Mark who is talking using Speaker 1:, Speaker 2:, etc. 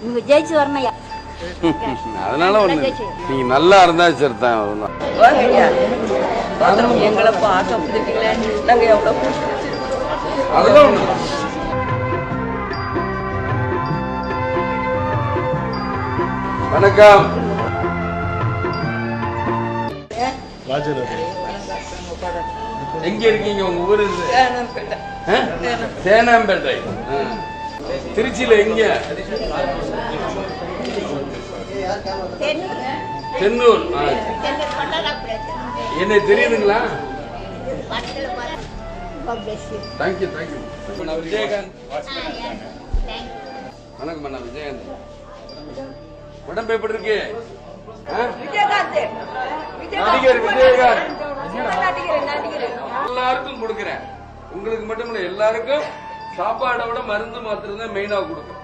Speaker 1: நீங்க ஜெயிச்சு வரணும்.
Speaker 2: அதனால ஒண்ணு நீங்க நல்லா இருந்தா சரி தான்.
Speaker 3: எங்களை பார்க்க புதுக்கீங்களே, நாங்க எவ்வளவு
Speaker 2: அதெல்லாம் ஒண்ணு. வணக்கம். எங்க இருக்கீங்க? உங்க ஊரு சேனாம்பேட்டை. திருச்சியில எங்க? தென்னூர். என்ன தெரியுதுங்களா? Thank you thank you. விஜயகாந்த். வணக்கம் அண்ணா விஜயகாந்த். உடம்பு எப்படி இருக்கு? நடிகர் விஜயகாந்த். எல்லாருக்கும் கொடுக்கிறேன். உங்களுக்கு மட்டும் இல்ல, எல்லாருக்கும் சாப்பாடை விட மருந்து மாத்திரம் தான் மெயினா கொடுக்குறேன்.